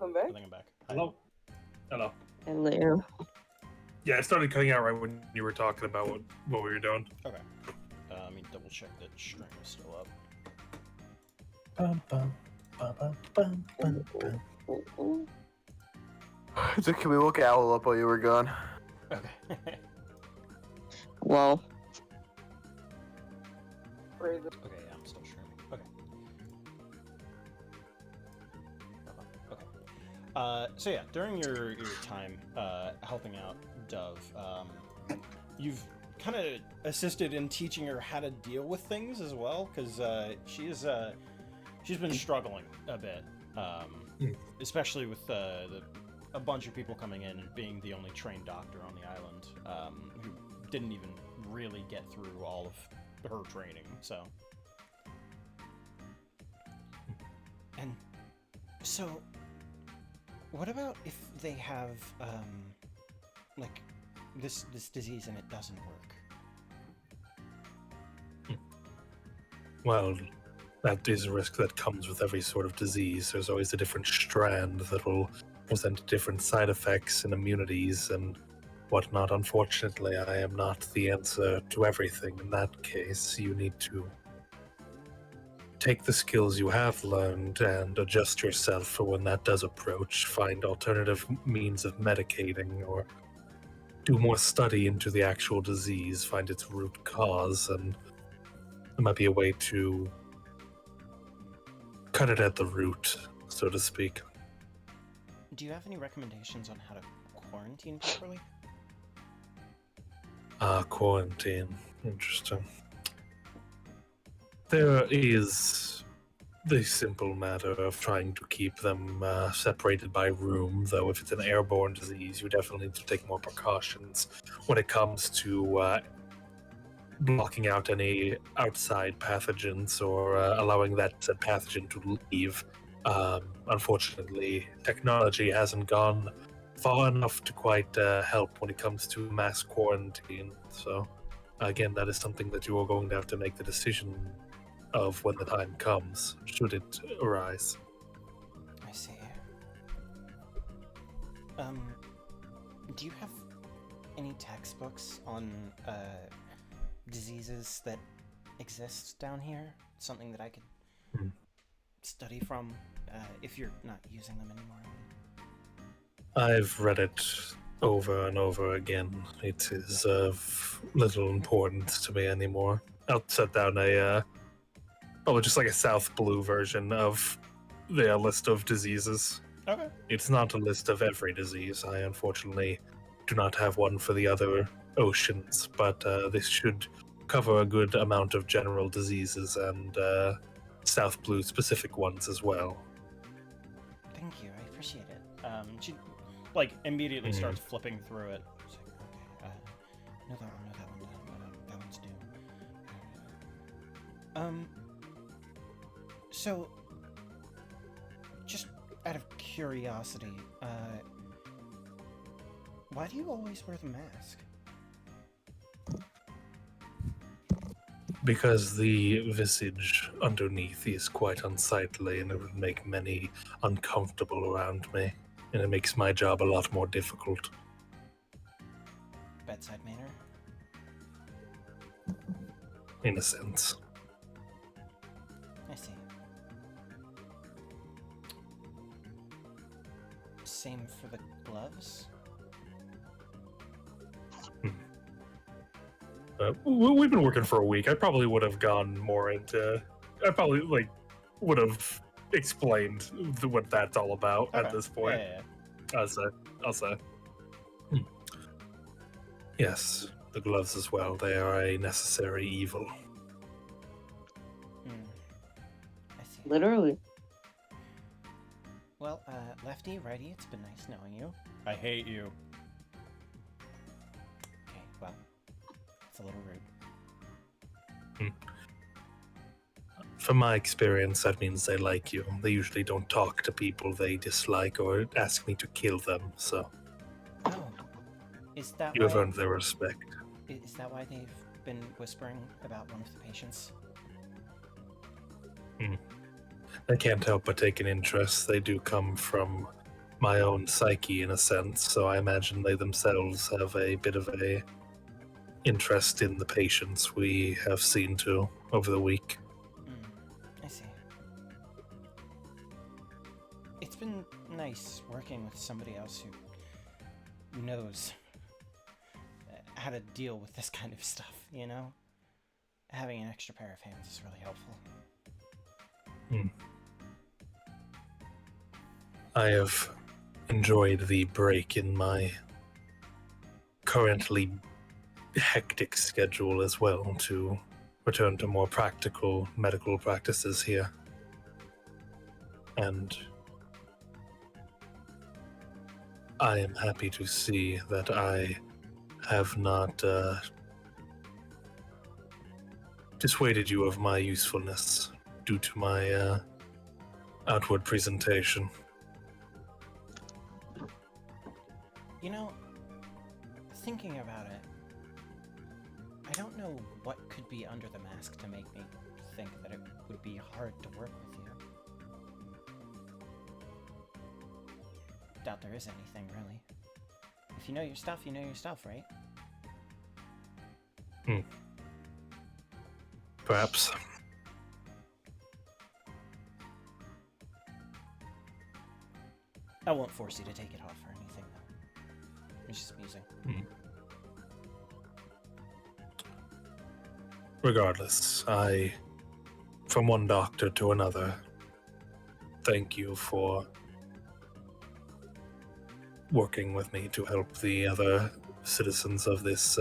welcome back. I think I'm back. Hi. Hello. Hello. Hello. Yeah, it started cutting out right when you were talking about what we were doing. Okay. Let me double check that stream is still up. So can we look Owl up while you were gone? Okay. Well. Okay, yeah, I'm still streaming. Okay. Okay. So yeah, during your time helping out Dove, you've kind of assisted in teaching her how to deal with things as well, because she's been struggling a bit, especially with a bunch of people coming in and being the only trained doctor on the island, who didn't even really get through all of her training, so. And so, what about if they have, like, this disease and it doesn't work? Well, that is a risk that comes with every sort of disease. There's always a different strand that will present different side effects and immunities and whatnot. Unfortunately, I am not the answer to everything. In that case, you need to take the skills you have learned and adjust yourself for when that does approach. Find alternative means of medicating, or do more study into the actual disease, find its root cause, and there might be a way to cut it at the root, so to speak. Do you have any recommendations on how to quarantine properly? Quarantine. Interesting. There is the simple matter of trying to keep them separated by room, though if it's an airborne disease, you definitely need to take more precautions when it comes to blocking out any outside pathogens or allowing that said pathogen to leave. Unfortunately, technology hasn't gone far enough to quite help when it comes to mass quarantine. So, again, that is something that you are going to have to make the decision of when the time comes, should it arise. I see. Do you have any textbooks on diseases that exist down here? Something that I could study from if you're not using them anymore? I've read it over and over again. It is of little importance to me anymore. I'll set down just like a South Blue version of the list of diseases. Okay. It's not a list of every disease. I unfortunately do not have one for the other oceans, but this should cover a good amount of general diseases and South Blue specific ones as well. Thank you, I appreciate it. She immediately starts flipping through it. She's like, okay, no that one, that one's new. So, just out of curiosity, why do you always wear the mask? Because the visage underneath is quite unsightly and it would make many uncomfortable around me, and it makes my job a lot more difficult. Bedside manner? In a sense. I see. Same for the gloves? We've been working for a week. I probably would have gone more into... I probably, would have explained what that's all about at this point. Yeah. I'll say. Yes, the gloves as well. They are a necessary evil. I see. Literally. Well, Lefty, Righty, it's been nice knowing you. I hate you. Okay, well, it's a little rude. From my experience, that means they like you. They usually don't talk to people they dislike or ask me to kill them, so... Oh, is that you have earned their respect. Is that why they've been whispering about one of the patients? They can't help but take an interest. They do come from my own psyche in a sense, so I imagine they themselves have a bit of a interest in the patients we have seen to over the week. I see. It's been nice working with somebody else who knows how to deal with this kind of stuff, you know? Having an extra pair of hands is really helpful. I have enjoyed the break in my currently hectic schedule as well to return to more practical medical practices here. And I am happy to see that I have not dissuaded you of my usefulness due to my outward presentation. You know, thinking about it, I don't know what could be under the mask to make me think that it would be hard to work with you. Doubt there is anything, really. If you know your stuff, you know your stuff, right? Perhaps. I won't force you to take it off or anything, though. It's just amusing. Regardless, from one doctor to another, thank you for working with me to help the other citizens of this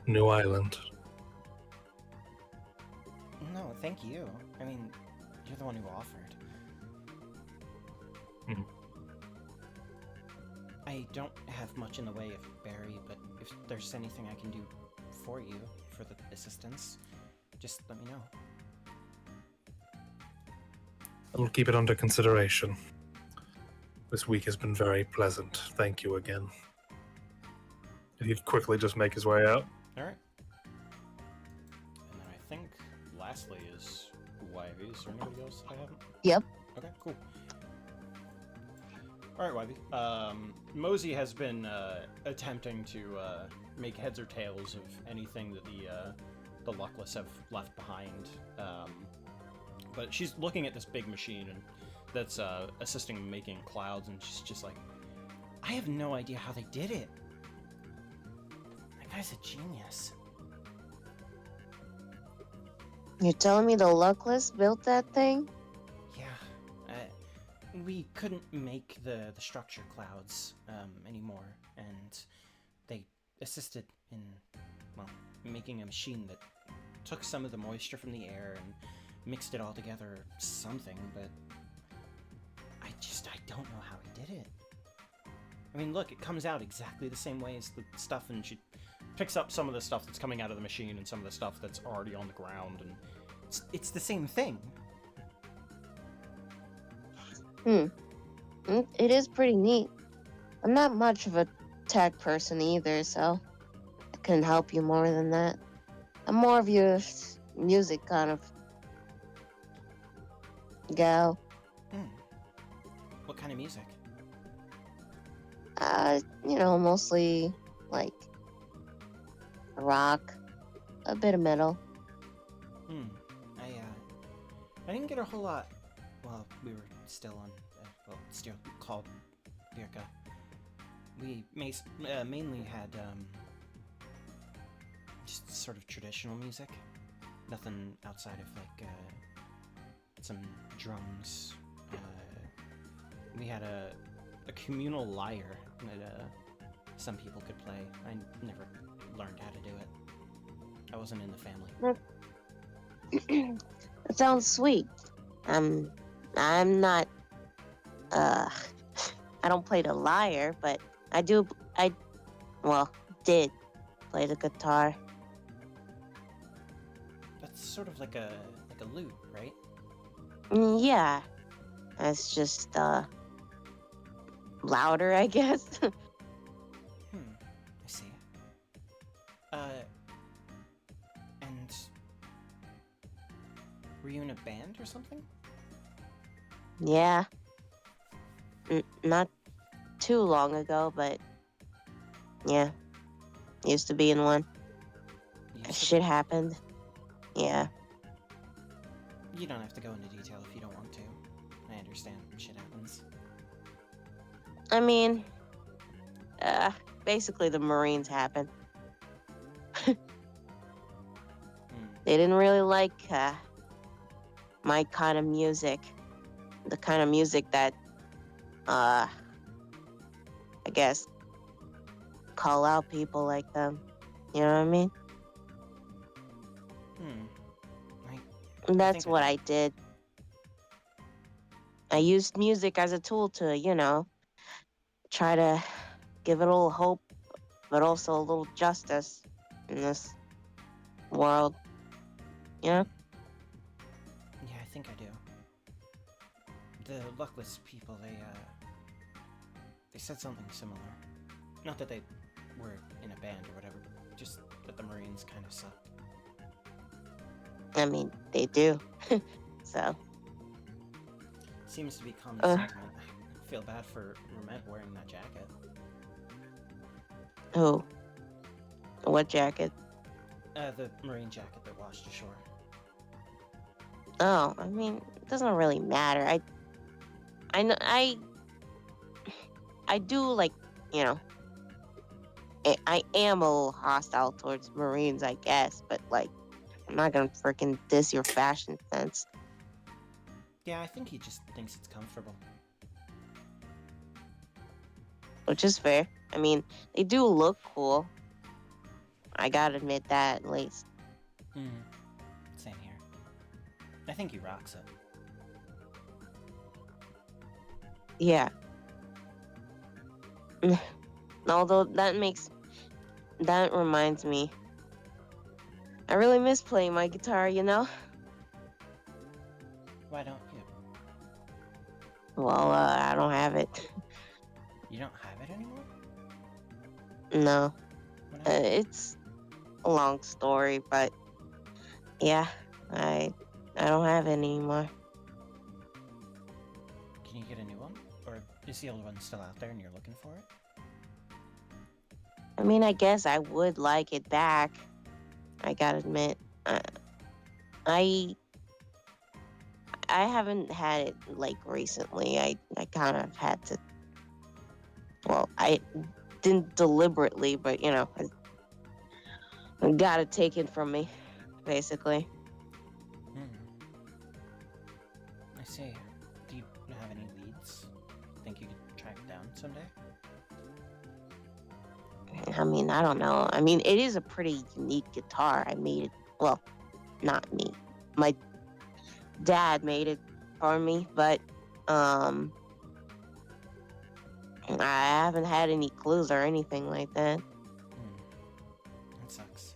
new island. No, thank you. I mean, you're the one who offered. I don't have much in the way of Barry, but if there's anything I can do for you, for the assistance, just let me know. I will keep it under consideration. This week has been very pleasant. Thank you again. Did he quickly just make his way out? Alright. And then I think, lastly, is Wivy. Is there anybody else that I haven't? Yep. Okay, cool. Alright, Wivy. Mosey has been attempting to make heads or tails of anything that the Luckless have left behind. But she's looking at this big machine and that's assisting in making clouds, and she's just like, I have no idea how they did it. That guy's a genius. You're telling me the Luckless built that thing? Yeah. We couldn't make the structure clouds anymore, and they assisted in, well, making a machine that took some of the moisture from the air and mixed it all together or something, but I don't know how he did it. I mean, look, it comes out exactly the same way as the stuff, and she picks up some of the stuff that's coming out of the machine and some of the stuff that's already on the ground, and it's the same thing. It is pretty neat. I'm not much of a tech person either, so I couldn't help you more than that. I'm more of your music kind of gal. What kind of music? Mostly like rock, a bit of metal. I didn't get a whole lot while we were still on, still called Birka. We mainly had just sort of traditional music, nothing outside of like some drums. We had a communal lyre that some people could play. I never learned how to do it. I wasn't in the family. That sounds sweet. I'm not. I don't play the lyre, but I did play the guitar. That's sort of like a lute, right? Yeah, it's just louder, I guess. I see. And were you in a band or something? Yeah. Not too long ago, but yeah, used to be in one. Used to Shit be? happened. Yeah. You don't have to go into detail if you don't want to. I understand shit happens. I mean, uh, basically the Marines happened. Hmm. They didn't really like my kind of music, the kind of music that, I guess, call out people like them. You know what I mean? Hmm. And I that's think I what do. I did. I used music as a tool to, try to give it a little hope, but also a little justice in this world. You know? Yeah, I think I do. The luckless people, they said something similar. Not that they were in a band or whatever, just that the Marines kind of sucked. I mean, they do. So, Seems to be common Uh. sentiment. I feel bad for Rumet wearing that jacket. who? What jacket? The Marine jacket that washed ashore. Oh, I mean, it doesn't really matter. I know, I do like, you know, I am a little hostile towards Marines, I guess, but like, I'm not gonna freaking diss your fashion sense, Yeah, I think he just thinks it's comfortable. which is fair. I mean, they do look cool. I gotta admit that at least. Hmm. Same here. I think he rocks it. Yeah. Although that reminds me, I really miss playing my guitar, you know? Why don't you? Well, I don't have it. You don't have it anymore? No. What happened? It's a long story, but yeah, I don't have it anymore. Can you get a new one? Or is the old one still out there and you're looking for it? I mean, I guess I would like it back. I gotta admit, I I haven't had it like recently. I kind of had to. Well, I didn't deliberately, but I got it taken from me, basically. Hmm. I see. Do you have any leads? Think you could track it down someday? I mean, I don't know. I mean, it is a pretty unique guitar. I made it. Well, not me. My dad made it for me, but um, I haven't had any clues or anything like that. That sucks.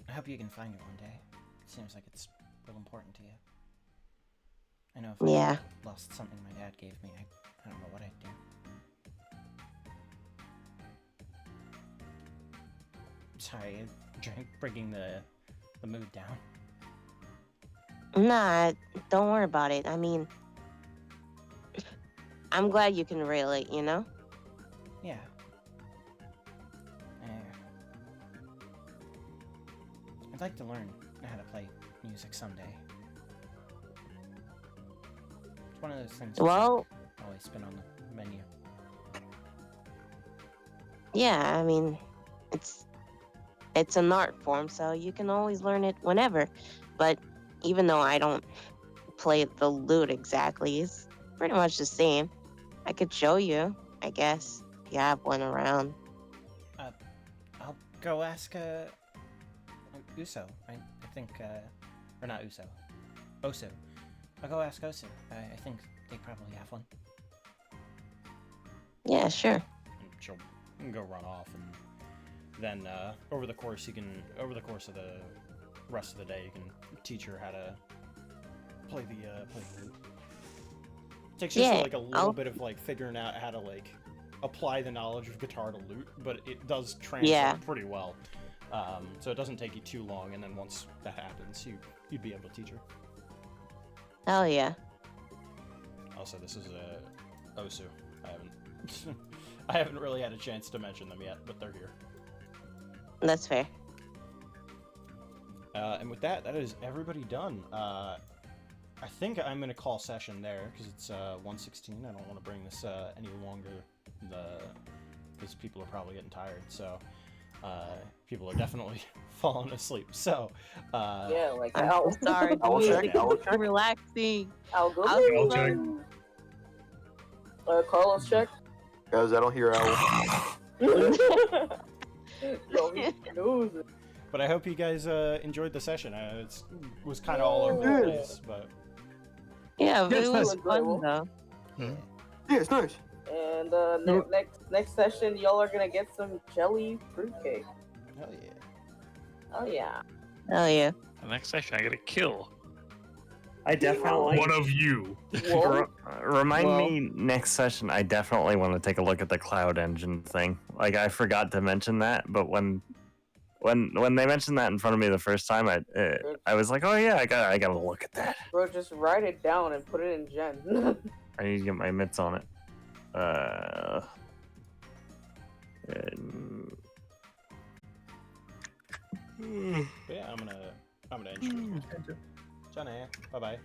I hope you can find it one day. It seems like it's real important to you. I know if I Yeah. lost something my dad gave me, I don't know what I'd do. Sorry, I'm bringing the mood down. Nah, don't worry about it. I mean, I'm glad you can relate, you know? Yeah. I'd like to learn how to play music someday. It's one of those things that's Well, always been on the menu. yeah, I mean, it's an art form, so you can always learn it whenever. But even though I don't play the lute exactly, it's pretty much the same. I could show you, I guess, if you have one around. I'll go ask Uso. I think or not Uso, Osu. I'll go ask Osu. I think they probably have one. Yeah, sure. And she'll go run off, and then over the course of the rest of the day, you can teach her how to play the lute. It takes just Yeah, like a little bit of like figuring out how to like apply the knowledge of guitar to lute, but it does translate Yeah. pretty well. So it doesn't take you too long, and then once that happens, you'd be able to teach her. Hell yeah. Also, this is Osu. I haven't. I haven't really had a chance to mention them yet, but they're here. That's fair. And with that, that is everybody done. I think I'm gonna call session there because it's 1:16. I don't want to bring this any longer, because people are probably getting tired. So people are definitely falling asleep. So Yeah, like I'm Al. so sorry. I'll dude. check, I'll check. Relaxing. Al, go I'll there. I'll check. Carlos, check. Guys, I don't hear Owl. Yo, he knows it. but I hope you guys enjoyed the session. It was kind of all over the Yeah. place, but Yeah, Yes, it was that's fun enjoyable. though. Yeah, it's nice. And next session, y'all are gonna get some jelly fruitcake. hell yeah. Oh yeah. Oh yeah. The next session, I gotta kill. I definitely One of you. Whoa. remind Well- me next session. I definitely want to take a look at the cloud engine thing. Like I forgot to mention that, but when they mentioned that in front of me the first time, I was like, oh yeah, I gotta look at that. Bro, just write it down and put it in Gen. I need to get my mitts on it. But yeah, I'm gonna end stream. Johnny, bye bye.